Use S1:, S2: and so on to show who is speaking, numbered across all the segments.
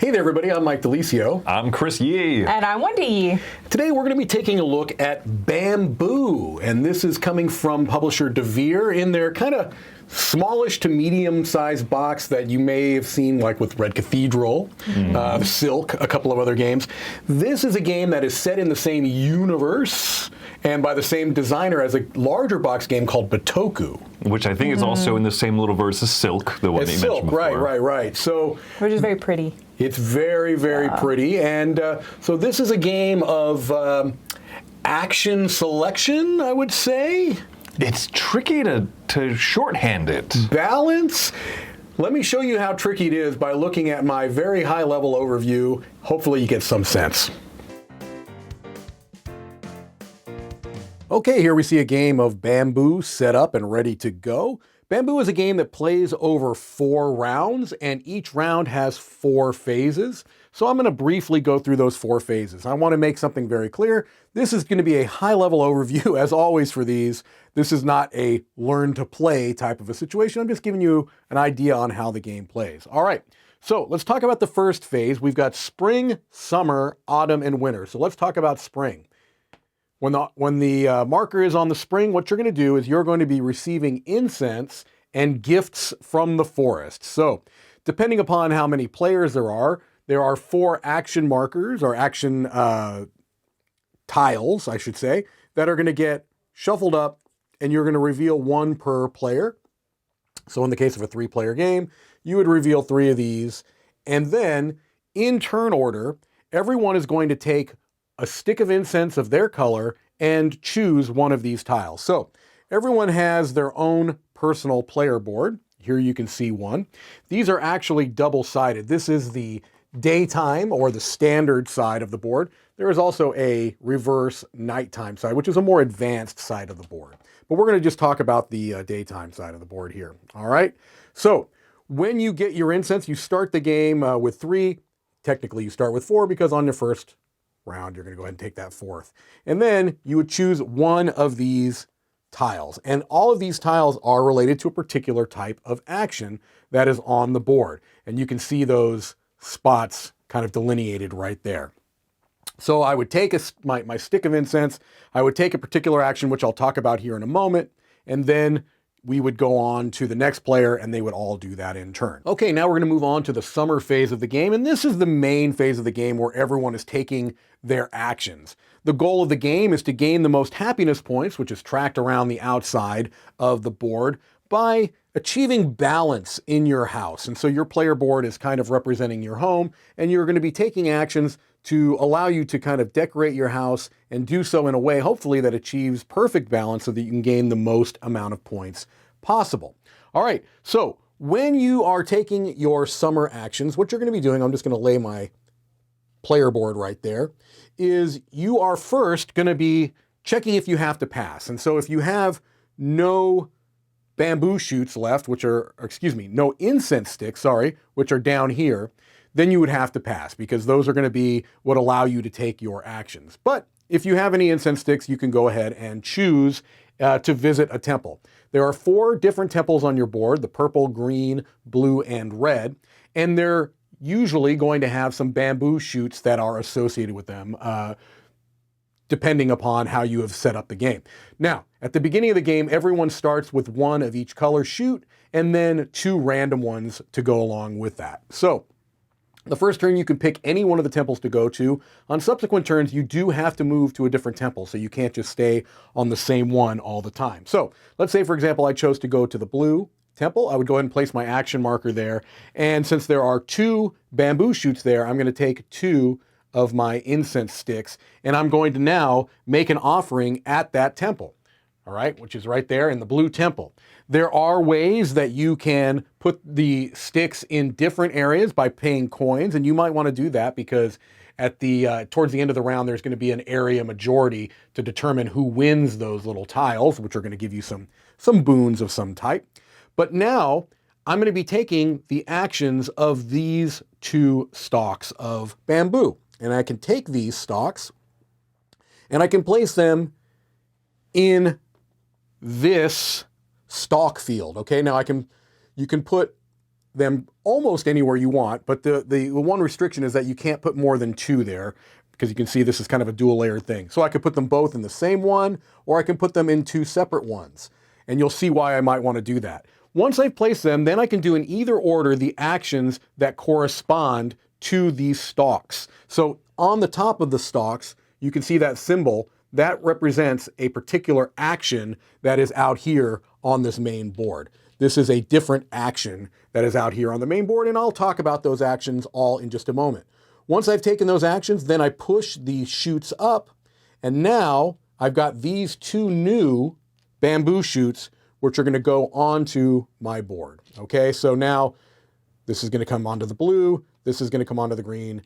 S1: Hey there, everybody. I'm Mike DeLisio.
S2: I'm Chris Yee.
S3: And I'm Wendy.
S1: Today, we're going to be taking a look at Bamboo. And this is coming from publisher DeVere in their kind of smallish to medium-sized box that you may have seen like with Red Cathedral, Silk, a couple of other games. This is a game that is set in the same universe and by the same designer as a larger box game called Batoku.
S2: Which I think is also in the same little verse as Silk, the one that you mentioned before.
S1: Right. So,
S3: which is very pretty.
S1: It's very, very pretty. And so this is a game of action selection, I would say.
S2: It's tricky to shorthand it.
S1: Balance. Let me show you how tricky it is by looking at my very high-level overview. Hopefully you get some sense. Okay, here we see a game of Bamboo set up and ready to go. Bamboo is a game that plays over 4 rounds, and each round has 4 phases. So I'm going to briefly go through those 4 phases. I want to make something very clear. This is going to be a high-level overview, as always for these. This is not a learn-to-play type of a situation. I'm just giving you an idea on how the game plays. All right, so let's talk about the first phase. We've got spring, summer, autumn, and winter. So let's talk about spring. When the marker is on the spring, what you're going to do is you're going to be receiving incense and gifts from the forest. So depending upon how many players there are 4 action markers, or action tiles, I should say, that are going to get shuffled up, and you're going to reveal 1 per player. So in the case of a 3-player game, you would reveal 3 of these. And then in turn order, everyone is going to take a stick of incense of their color and choose one of these tiles. So everyone has their own personal player board. Here you can see one. These are actually double-sided. This is the daytime or the standard side of the board. There is also a reverse nighttime side, which is a more advanced side of the board. But we're going to just talk about the daytime side of the board here. All right. So when you get your incense, you start the game with 3. Technically, you start with 4 because on your first round, you're going to go ahead and take that 4th. And then you would choose one of these tiles. And all of these tiles are related to a particular type of action that is on the board. And you can see those spots kind of delineated right there. So I would take my stick of incense, I would take a particular action, which I'll talk about here in a moment, and then we would go on to the next player and they would all do that in turn. Okay, now we're going to move on to the summer phase of the game, and this is the main phase of the game where everyone is taking their actions. The goal of the game is to gain the most happiness points, which is tracked around the outside of the board, by achieving balance in your house. And so your player board is kind of representing your home, and you're going to be taking actions to allow you to kind of decorate your house and do so in a way, hopefully, that achieves perfect balance so that you can gain the most amount of points possible. All right, so when you are taking your summer actions, what you're going to be doing, I'm just going to lay my player board right there, is you are first going to be checking if you have to pass. And so if you have no bamboo shoots left, no incense sticks, which are down here, then you would have to pass because those are going to be what allow you to take your actions. But if you have any incense sticks, you can go ahead and choose to visit a temple. There are 4 different temples on your board, the purple, green, blue, and red, and they're usually going to have some bamboo shoots that are associated with them, depending upon how you have set up the game. Now, at the beginning of the game, everyone starts with 1 of each color shoot, and then 2 random ones to go along with that. So the first turn, you can pick any one of the temples to go to. On subsequent turns, you do have to move to a different temple, so you can't just stay on the same one all the time. So let's say, for example, I chose to go to the blue temple. I would go ahead and place my action marker there. And since there are 2 bamboo shoots there, I'm going to take 2 of my incense sticks, and I'm going to now make an offering at that temple, all right, which is right there in the blue temple. There are ways that you can put the sticks in different areas by paying coins, and you might want to do that because at towards the end of the round, there's going to be an area majority to determine who wins those little tiles, which are going to give you some boons of some type. But now I'm going to be taking the actions of these 2 stalks of bamboo, and I can take these stalks and I can place them in this stalk field. Okay, now you can put them almost anywhere you want, but the one restriction is that you can't put more than 2 there, because you can see this is kind of a dual layered thing. So I could put them both in the same one, or I can put them in 2 separate ones. And you'll see why I might want to do that. Once I've placed them, then I can do in either order the actions that correspond to these stalks. So on the top of the stalks, you can see that symbol. That represents a particular action that is out here on this main board. This is a different action that is out here on the main board, and I'll talk about those actions all in just a moment. Once I've taken those actions, then I push these shoots up, and now I've got these 2 new bamboo shoots which are going to go onto my board. Okay, so now this is going to come onto the blue, this is going to come onto the green.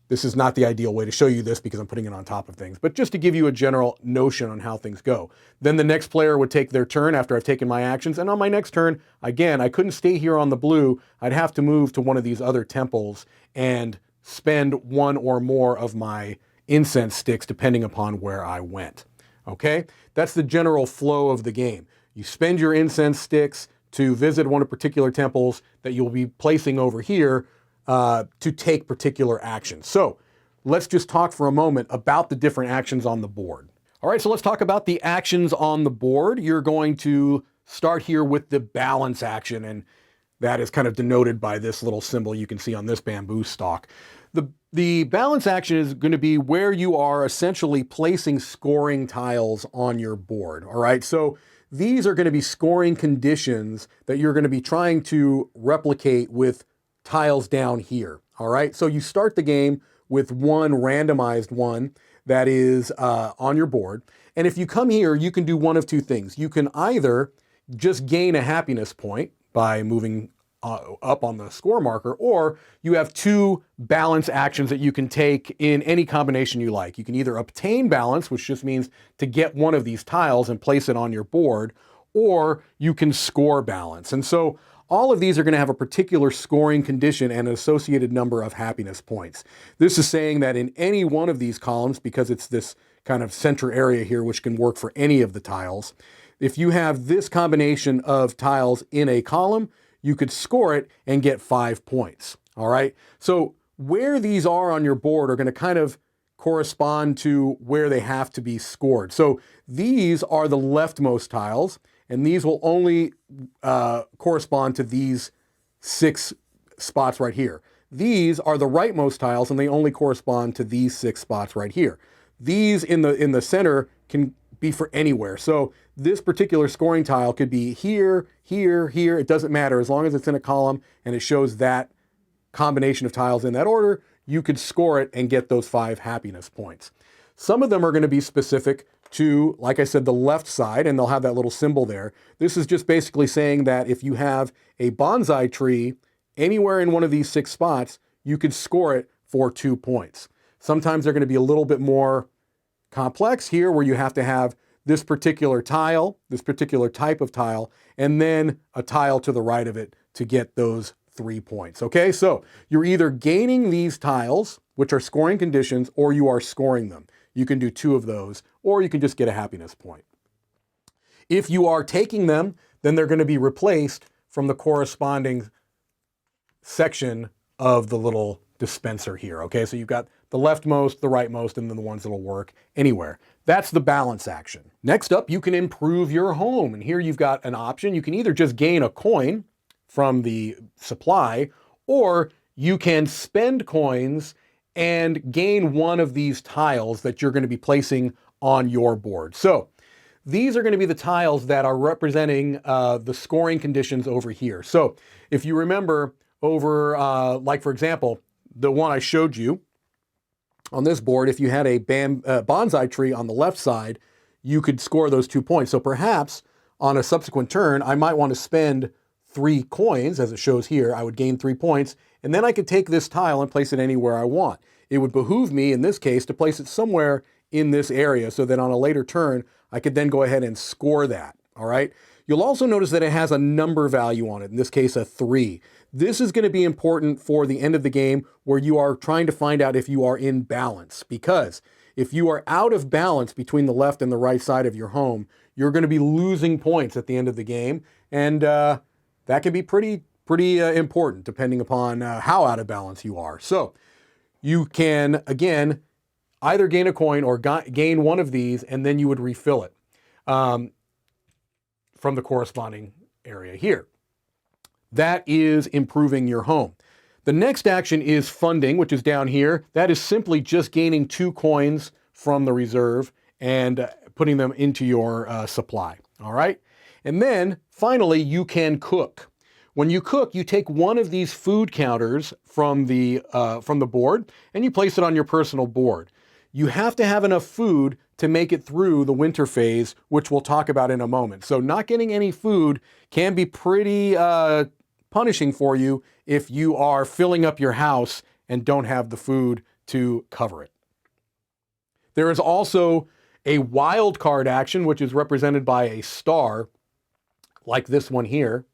S1: This is not the ideal way to show you this because I'm putting it on top of things, but just to give you a general notion on how things go. Then the next player would take their turn after I've taken my actions, and on my next turn, again, I couldn't stay here on the blue. I'd have to move to one of these other temples and spend 1 or more of my incense sticks depending upon where I went. Okay, that's the general flow of the game. You spend your incense sticks to visit one of particular temples that you'll be placing over here to take particular actions. So let's just talk for a moment about the different actions on the board. All right, so let's talk about the actions on the board. You're going to start here with the balance action, and that is kind of denoted by this little symbol you can see on this bamboo stalk. The balance action is going to be where you are essentially placing scoring tiles on your board. All right, so these are going to be scoring conditions that you're going to be trying to replicate with tiles down here. All right, so you start the game with one randomized one that is on your board. And if you come here, you can do one of 2 things. You can either just gain a happiness point by moving up on the score marker, or you have 2 balance actions that you can take in any combination you like. You can either obtain balance, which just means to get one of these tiles and place it on your board, or you can score balance. And so all of these are going to have a particular scoring condition and an associated number of happiness points. This is saying that in any one of these columns, because it's this kind of center area here, which can work for any of the tiles, if you have this combination of tiles in a column, you could score it and get 5 points. All right. So where these are on your board are going to kind of correspond to where they have to be scored. So these are the leftmost tiles, and these will only correspond to these 6 spots right here. These are the rightmost tiles, and they only correspond to these 6 spots right here. These in the center can be for anywhere. So this particular scoring tile could be here, here, here. It doesn't matter. As long as it's in a column and it shows that combination of tiles in that order, you could score it and get those 5 happiness points. Some of them are going to be specific to, like I said, the left side, and they'll have that little symbol there. This is just basically saying that if you have a bonsai tree anywhere in one of these 6 spots, you could score it for 2 points. Sometimes they're going to be a little bit more complex here, where you have to have this particular tile, this particular type of tile, and then a tile to the right of it to get those 3 points. Okay, so you're either gaining these tiles, which are scoring conditions, or you are scoring them. You can do 2 of those, or you can just get a happiness point. If you are taking them, then they're going to be replaced from the corresponding section of the little dispenser here. Okay, so you've got the leftmost, the rightmost, and then the ones that'll work anywhere. That's the balance action. Next up, you can improve your home. And here you've got an option. You can either just gain a coin from the supply, or you can spend coins and gain one of these tiles that you're going to be placing on your board. So these are going to be the tiles that are representing the scoring conditions over here. So if you remember over, like for example, the one I showed you on this board, if you had a bonsai tree on the left side, you could score those 2 points. So perhaps on a subsequent turn, I might want to spend 3 coins, as it shows here. I would gain 3 points, and then I could take this tile and place it anywhere I want. It would behoove me, in this case, to place it somewhere in this area so that on a later turn, I could then go ahead and score that, all right? You'll also notice that it has a number value on it, in this case, a 3. This is going to be important for the end of the game where you are trying to find out if you are in balance, because if you are out of balance between the left and the right side of your home, you're going to be losing points at the end of the game, and that can be pretty pretty important depending upon how out of balance you are. So you can, again, either gain a coin or gain one of these, and then you would refill it from the corresponding area here. That is improving your home. The next action is funding, which is down here. That is simply just gaining 2 coins from the reserve and putting them into your supply. All right? And then, finally, you can cook. When you cook, you take one of these food counters from the board and you place it on your personal board. You have to have enough food to make it through the winter phase, which we'll talk about in a moment. So not getting any food can be pretty punishing for you if you are filling up your house and don't have the food to cover it. There is also a wild card action, which is represented by a star, like this one here.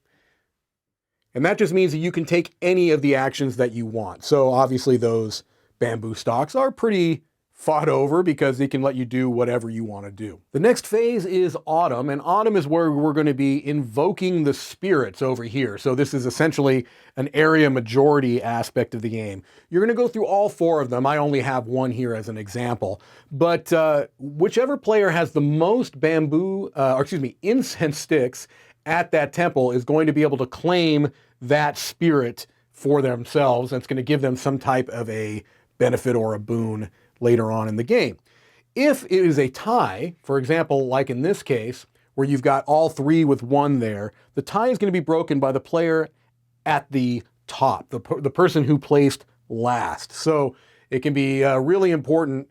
S1: And that just means that you can take any of the actions that you want. So obviously those bamboo stalks are pretty fought over because they can let you do whatever you want to do. The next phase is autumn, and autumn is where we're going to be invoking the spirits over here. So this is essentially an area majority aspect of the game. You're going to go through all 4 of them. I only have one here as an example. But whichever player has the most incense sticks at that temple is going to be able to claim that spirit for themselves, and it's going to give them some type of a benefit or a boon later on in the game. If it is a tie, for example, like in this case, where you've got all 3 with 1 there, the tie is going to be broken by the player at the top, the person who placed last. So it can be really important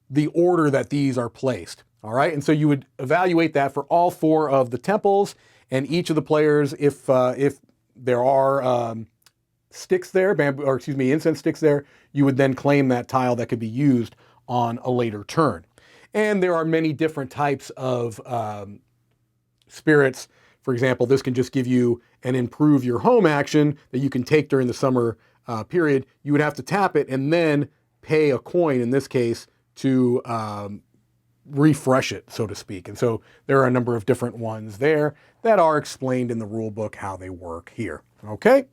S1: the order that these are placed. All right, and so you would evaluate that for all 4 of the temples, and each of the players, if there are sticks there, incense sticks there, you would then claim that tile that could be used on a later turn. And there are many different types of spirits. For example, this can just give you an improve your home action that you can take during the summer period. You would have to tap it and then pay a coin, in this case, to refresh it, so to speak. And so there are a number of different ones there that are explained in the rule book how they work here. Okay?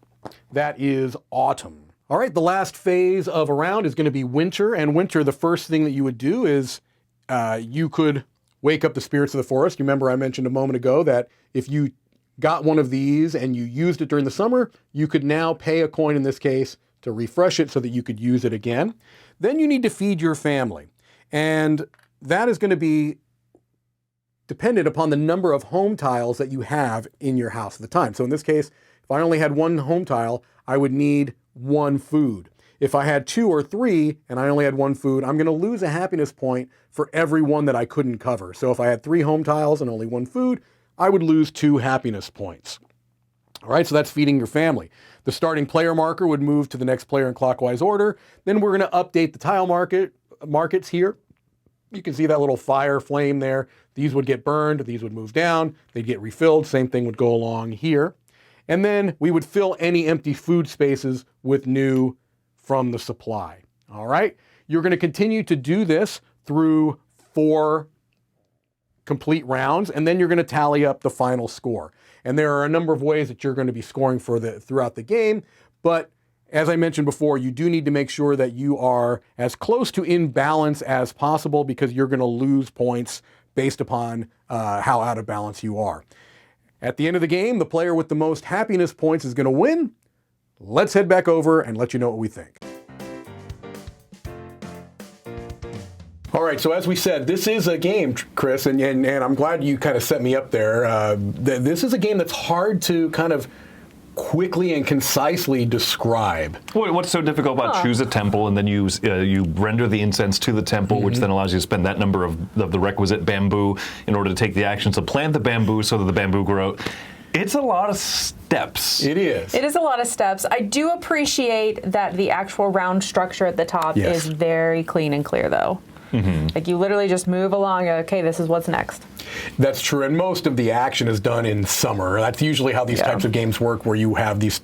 S1: That is autumn. All right, the last phase of a round is going to be winter. And winter, the first thing that you would do is you could wake up the spirits of the forest. You remember I mentioned a moment ago that if you got one of these and you used it during the summer, you could now pay a coin in this case to refresh it so that you could use it again. Then you need to feed your family. And that is going to be dependent upon the number of home tiles that you have in your house at the time. So in this case, if I only had 1 home tile, I would need 1 food. If I had 2 or 3 and I only had 1 food, I'm going to lose a happiness point for every one that I couldn't cover. So if I had 3 home tiles and only 1 food, I would lose 2 happiness points. All right, so that's feeding your family. The starting player marker would move to the next player in clockwise order. Then we're going to update the tile markets here. You can see that little fire flame there. These would get burned, these would move down, they'd get refilled. Same thing would go along here. And then we would fill any empty food spaces with new from the supply. All right? You're going to continue to do this through 4 complete rounds, and then you're going to tally up the final score. And there are a number of ways that you're going to be scoring throughout the game, but as I mentioned before, you do need to make sure that you are as close to in balance as possible, because you're going to lose points based upon how out of balance you are. At the end of the game, the player with the most happiness points is going to win. Let's head back over and let you know what we think. All right, so as we said, this is a game, Chris, and I'm glad you kind of set me up there. This is a game that's hard to kind of quickly and concisely describe.
S2: What's so difficult about choose a temple and then you render the incense to the temple, which then allows you to spend that number of the requisite bamboo in order to take the action to plant the bamboo so that the bamboo grow. It's a lot of steps.
S1: It is.
S3: It is a lot of steps. I do appreciate that the actual round structure at the top is very clean and clear, though. Like you literally just move along, okay, this is what's next.
S1: That's true, and most of the action is done in summer. That's usually how these types of games work, where you have these,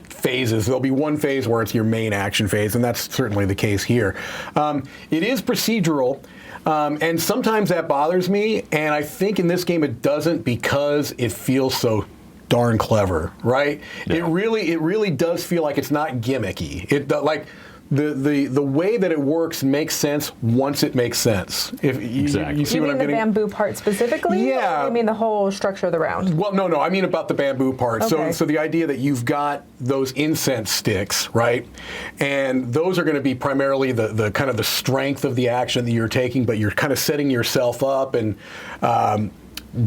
S1: phases. There'll be one phase where it's your main action phase, and that's certainly the case here. It is procedural, and sometimes that bothers me, and I think in this game it doesn't, because it feels so darn clever, right?
S2: Yeah.
S1: It really does feel like it's not gimmicky. Like the way that it works makes sense once it makes sense. If you see
S3: You
S1: what
S3: mean
S1: I'm
S3: the
S1: getting?
S3: bamboo part specifically?
S1: Yeah.
S3: Or you mean the whole structure of the round?
S1: Well, no, I mean about the bamboo part.
S3: Okay.
S1: So the idea that you've got those incense sticks, right? And those are going to be primarily the kind of the strength of the action that you're taking, but you're kind of setting yourself up, and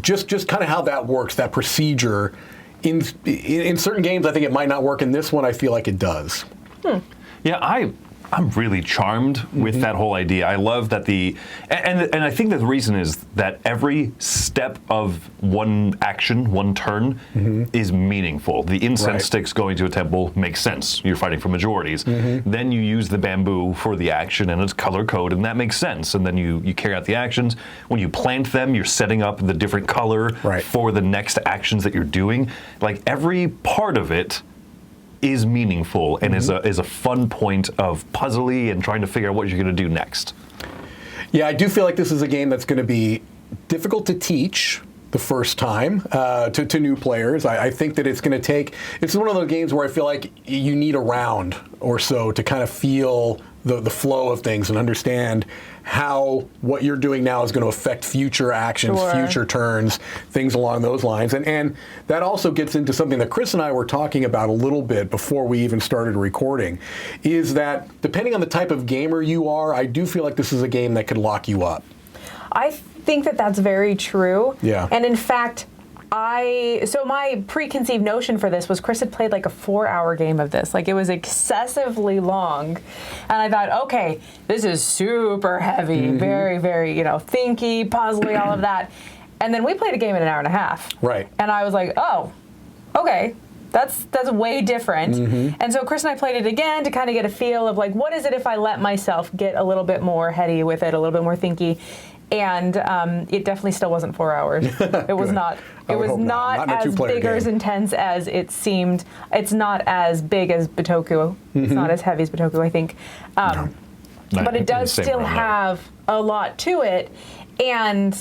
S1: just kind of how that works, that procedure. In certain games, I think it might not work. In this one, I feel like it does.
S2: Yeah, I'm really charmed with that whole idea. I love that and I think that the reason is that every step of one action, one turn, is meaningful. The incense sticks going to a temple makes sense. You're fighting for majorities. Then you use the bamboo for the action, and it's color code, and that makes sense. And then you carry out the actions. When you plant them, you're setting up the different color for the next actions that you're doing. Like every part of it is meaningful and is a fun point of puzzly and trying to figure out what you're going to do next.
S1: Yeah, I do feel like this is a game that's going to be difficult to teach the first time to new players. I think that it's going to take. It's one of those games where I feel like you need a round or so to kind of feel the flow of things and understand how what you're doing now is going to affect future actions, future turns, things along those lines. And that also gets into something that Chris and I were talking about a little bit before we even started recording, is that depending on the type of gamer you are, I do feel like this is a game that could lock you up.
S3: I think that that's very true.
S1: Yeah.
S3: And in fact, so my preconceived notion for this was Chris had played like a 4-hour game of this. Like it was excessively long. And I thought, okay, this is super heavy, very, very, thinky, puzzly, all of that. And then we played a game in an hour and a half.
S1: Right.
S3: And I was like, oh, okay. That's way different. And so Chris and I played it again to kind of get a feel of like, what is it if I let myself get a little bit more heady with it, a little bit more thinky. And it definitely still wasn't 4 hours. It was not. It was not as big or as intense as it seemed. It's not as big as Bitoku. It's not as heavy as Bitoku, I think. But it does still have a lot to it. And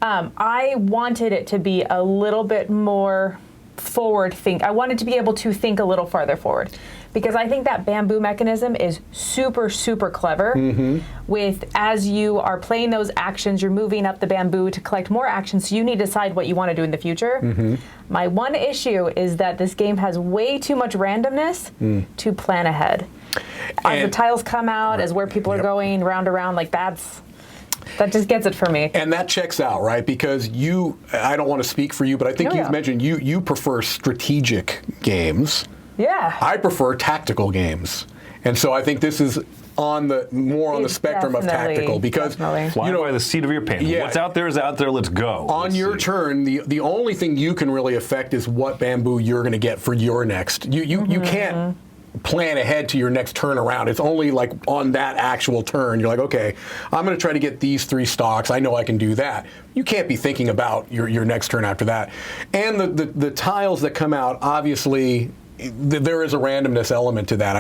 S3: I wanted it to be a little bit more forward think. I wanted to be able to think a little farther forward, because I think that bamboo mechanism is super, super clever. With, as you are playing those actions, you're moving up the bamboo to collect more actions, so you need to decide what you want to do in the future. My one issue is that this game has way too much randomness to plan ahead. As the tiles come out, as where people are going round around, like that just gets it for me.
S1: And that checks out, right? Because I don't want to speak for you, but I think you've mentioned you prefer strategic games.
S3: Yeah.
S1: I prefer tactical games. And so I think this is more on the spectrum of tactical, because
S2: fly by the seat of your pants.
S1: Yeah.
S2: What's out there is out there. Let's go.
S1: On your turn, the only thing you can really affect is what bamboo you're going to get for your next. You can't plan ahead to your next turn around. It's only like on that actual turn. You're like, okay, I'm going to try to get these 3 stalks. I know I can do that. You can't be thinking about your next turn after that. And the tiles that come out, obviously, there is a randomness element to that.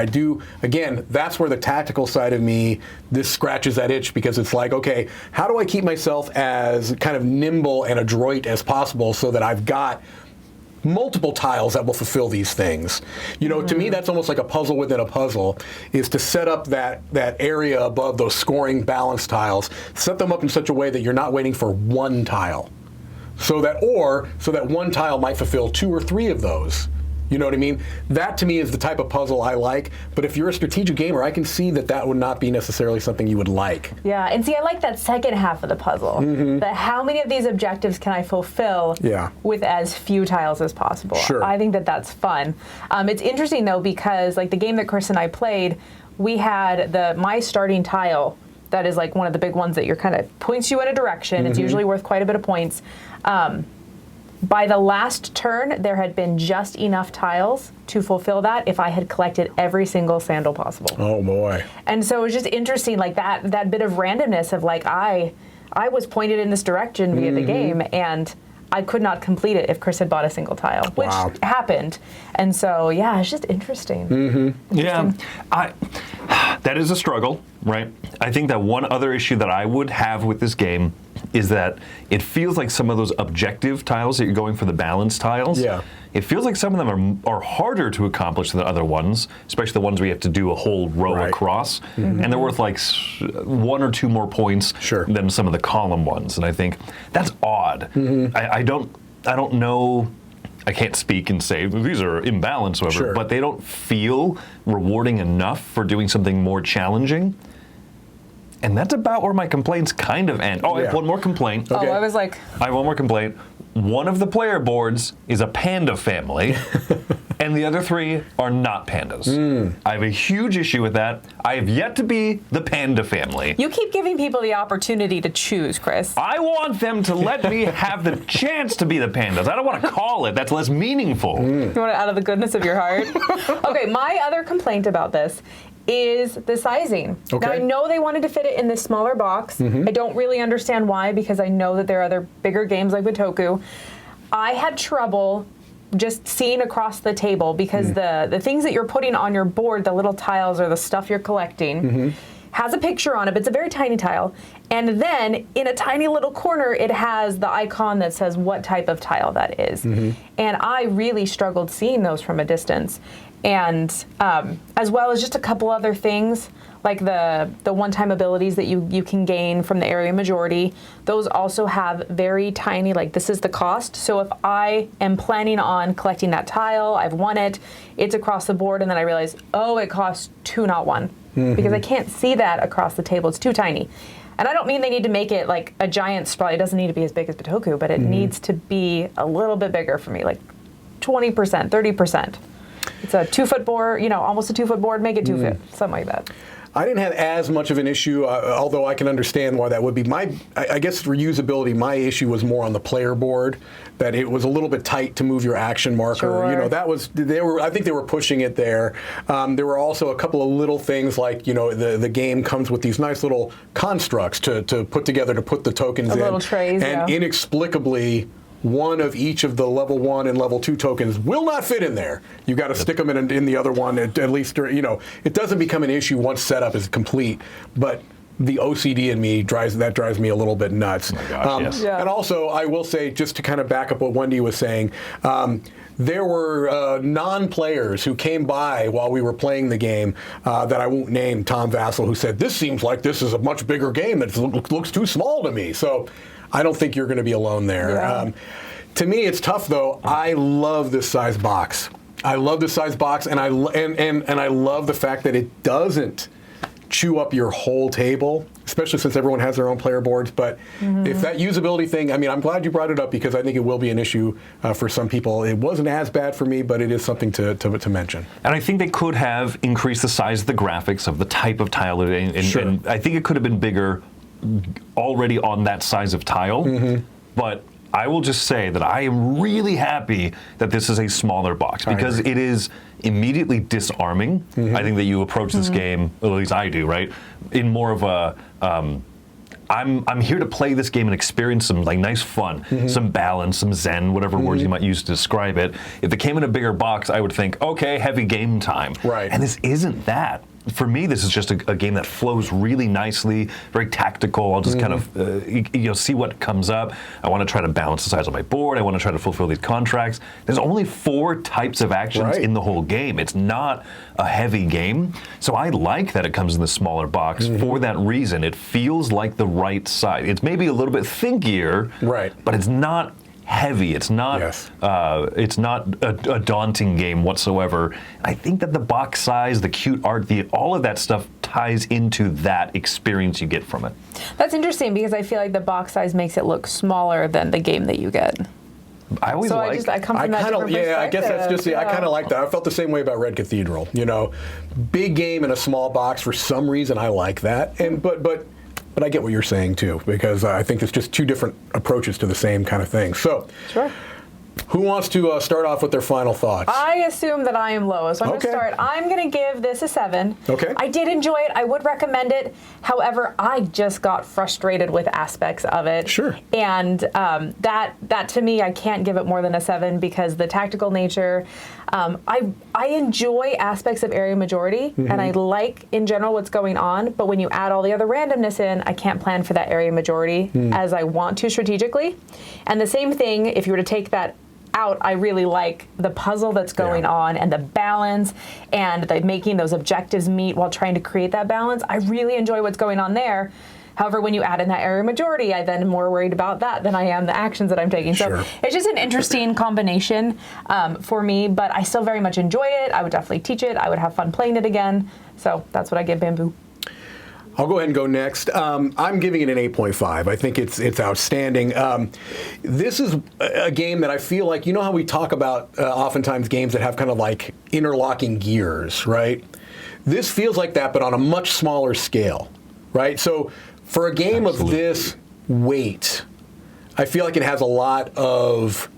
S1: Again, that's where the tactical side of me, this scratches that itch, because it's like, okay, how do I keep myself as kind of nimble and adroit as possible so that I've got multiple tiles that will fulfill these things? To me, that's almost like a puzzle within a puzzle, is to set up that area above those scoring balance tiles, set them up in such a way that you're not waiting for one tile. So that one tile might fulfill 2 or 3 of those. You know what I mean? That to me is the type of puzzle I like. But if you're a strategic gamer, I can see that would not be necessarily something you would like.
S3: Yeah, and see, I like that second half of the puzzle. That how many of these objectives can I fulfill with as few tiles as possible?
S1: Sure.
S3: I think that's fun. It's interesting though, because like the game that Chris and I played, we had my starting tile. That is like one of the big ones that you're kind of points you in a direction. It's usually worth quite a bit of points. By the last turn, there had been just enough tiles to fulfill that if I had collected every single sandal possible.
S1: Oh boy.
S3: And so it was just interesting, like that bit of randomness of like, I was pointed in this direction via the game, and I could not complete it if Chris had bought a single tile, which happened. And so, yeah, it's just interesting.
S2: Yeah, that is a struggle, right? I think that one other issue that I would have with this game is that it feels like some of those objective tiles that you're going for, the balance tiles.
S1: Yeah.
S2: It feels like some of them are harder to accomplish than other ones, especially the ones where you have to do a whole row
S1: Right.
S2: across, and they're worth like 1 or 2 more points
S1: Sure.
S2: than some of the column ones. And I think that's odd. I don't know. I can't speak and say these are imbalanced, whatever,
S1: Sure.
S2: but they don't feel rewarding enough for doing something more challenging. And that's about where my complaints kind of end. Oh, I have
S1: Yeah.
S2: one more complaint.
S1: Okay.
S3: Oh, I was like,
S2: I have one more complaint. One of the player boards is a panda family, and the other 3 are not pandas. I have a huge issue with that. I have yet to be the panda family.
S3: you keep giving people the opportunity to choose, Chris.
S2: I want them to let me have the chance to be the pandas. I don't want to call it. That's less meaningful.
S3: You want it out of the goodness of your heart? Okay, my other complaint about this is the sizing.
S1: Okay.
S3: Now, I know they wanted to fit it in this smaller box. I don't really understand why, because I know that there are other bigger games like Bitoku. I had trouble just seeing across the table because the things that you're putting on your board, the little tiles or the stuff you're collecting, has a picture on it, but it's a very tiny tile. And then in a tiny little corner, it has the icon that says what type of tile that is. And I really struggled seeing those from a distance. And as well as just a couple other things, like the one-time abilities that you can gain from the area majority. Those also have very tiny, like this is the cost. So if I am planning on collecting that tile, I've won it, it's across the board, and then I realize, oh, it costs 2, not 1. Because I can't see that across the table. It's too tiny. And I don't mean they need to make it like a giant sprawl. It doesn't need to be as big as Bitoku, but it needs to be a little bit bigger for me, like 20%, 30%. It's a 2-foot board, almost a 2-foot board, make it 2 feet, something like that.
S1: I didn't have as much of an issue, although I can understand why that would be. I guess reusability, my issue was more on the player board, that it was a little bit tight to move your action marker.
S3: Sure.
S1: I think they were pushing it there. There were also a couple of little things like, the game comes with these nice little constructs to put together to put the tokens in.
S3: Little trays,
S1: and inexplicably, one of each of the level 1 and level 2 tokens will not fit in there. You got to stick them in the other one at least. It doesn't become an issue once setup is complete, but the OCD in me drives me a little bit nuts.
S2: Oh my gosh, yes.
S3: Yeah.
S1: And also, I will say, just to kind of back up what Wendy was saying, there were non-players who came by while we were playing the game that I won't name, Tom Vassell, who said, this seems like this is a much bigger game that looks too small to me. So I don't think you're going to be alone there.
S3: Yeah.
S1: To me, it's tough, though. I love this size box. I love this size box, and I love the fact that it doesn't chew up your whole table, especially since everyone has their own player boards. But if that usability thing, I'm glad you brought it up because I think it will be an issue for some people. It wasn't as bad for me, but it is something to mention.
S2: And I think they could have increased the size of the graphics of the type of tile, and I think it could have been bigger already on that size of tile. But I will just say that I am really happy that this is a smaller box because it is immediately disarming. I think that you approach this game, at least I do, right, in more of a I'm here to play this game and experience some nice fun, some balance, some zen, whatever words you might use to describe it. If it came in a bigger box, I would think, okay, heavy game time.
S1: Right.
S2: And this isn't that. For me, this is just a game that flows really nicely, very tactical. I'll just kind of see what comes up. I want to try to balance the size of my board. I want to try to fulfill these contracts. There's only 4 types of actions in the whole game. It's not a heavy game. So I like that it comes in the smaller box for that reason. It feels like the right size. It's maybe a little bit thinkier, but it's not heavy. It's not. It's not a daunting game whatsoever. I think that the box size, the cute art, all of that stuff ties into that experience you get from it.
S3: That's interesting because I feel like the box size makes it look smaller than the game that you get.
S2: I always
S3: I come from that different perspective.
S1: I guess that's just I kind of like that. I felt the same way about Red Cathedral. Big game in a small box. For some reason, I like that. And but I get what you're saying too, because I think it's just 2 different approaches to the same kind of thing. So, Who wants to start off with their final thoughts?
S3: I assume that I am low, so I'm going to
S1: Okay.
S3: start. I'm going to give this a 7.
S1: Okay.
S3: I did enjoy it. I would recommend it. However, I just got frustrated with aspects of it.
S1: Sure.
S3: And that to me, I can't give it more than a 7 because the tactical nature. I enjoy aspects of area majority, and I like in general what's going on. But when you add all the other randomness in, I can't plan for that area majority as I want to strategically. And the same thing, if you were to take that out, I really like the puzzle that's going on and the balance and the making those objectives meet while trying to create that balance. I really enjoy what's going on there. However, when you add in that area majority, I then am more worried about that than I am the actions that I'm taking.
S1: Sure.
S3: So it's just an interesting combination for me, but I still very much enjoy it. I would definitely teach it. I would have fun playing it again. So that's what I give Bamboo.
S1: I'll go ahead and go next. I'm giving it an 8.5. I think it's outstanding. This is a game that I feel like, you know how we talk about oftentimes games that have kind of like interlocking gears, right? This feels like that, but on a much smaller scale, right? So for a game of this weight, I feel like it has a lot of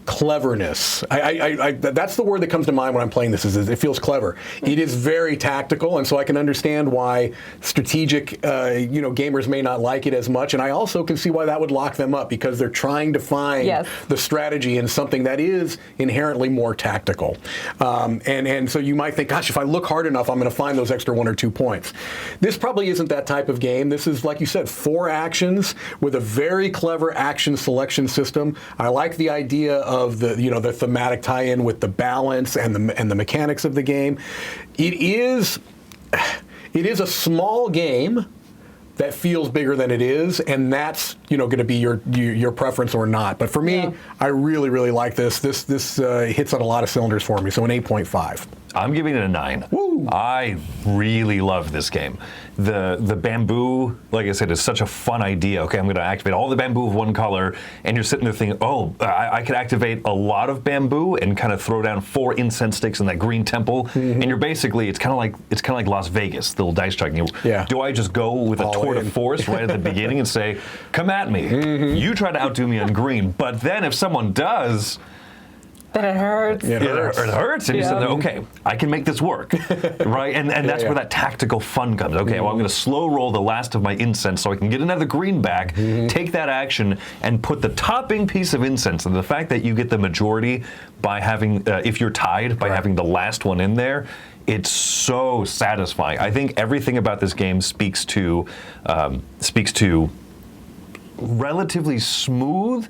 S1: cleverness. That's the word that comes to mind when I'm playing this. Is it feels clever. It is very tactical, and so I can understand why strategic, gamers may not like it as much. And I also can see why that would lock them up because they're trying to find the strategy in something that is inherently more tactical. And so you might think, gosh, if I look hard enough, I'm going to find those extra 1 or 2 points. This probably isn't that type of game. This is, like you said, 4 actions with a very clever action selection system. I like the idea of the thematic tie-in with the balance and the mechanics of the game. It is a small game that feels bigger than it is, and that's going to be your preference or not. But for me, I really, really like this. This hits on a lot of cylinders for me. So an 8.5.
S2: I'm giving it a 9.
S1: Woo.
S2: I really love this game. The bamboo, like I said, is such a fun idea. Okay, I'm going to activate all the bamboo of one color, and you're sitting there thinking, oh, I could activate a lot of bamboo and kind of throw down 4 incense sticks in that green temple, and you're basically it's kind of like Las Vegas, the little dice chucking. Do I just go with a tour de force right at the beginning and say, come at me, you try to outdo me on green, but then if someone does.
S3: Then it hurts.
S1: It
S2: hurts. And you said, okay, I can make this work, right? And that's where that tactical fun comes. Okay, well, I'm going to slow roll the last of my incense so I can get another green back, take that action, and put the topping piece of incense. And the fact that you get the majority by having, if you're tied, by having the last one in there, it's so satisfying. I think everything about this game speaks to relatively smooth.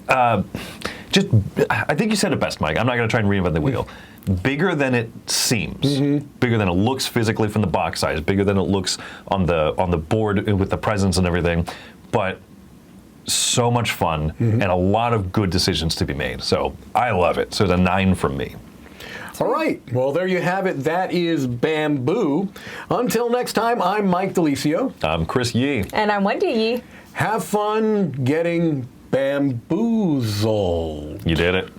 S2: I think you said it best, Mike. I'm not going to try and reinvent the wheel. Bigger than it seems, bigger than it looks physically from the box size, bigger than it looks on the board with the presents and everything, but so much fun and a lot of good decisions to be made. So I love it. So it's a 9 from me.
S1: All right. Well, there you have it. That is Bamboo. Until next time, I'm Mike DeLisio.
S2: I'm Chris Yee.
S3: And I'm Wendy Yee.
S1: Have fun getting bamboozled.
S2: You did it.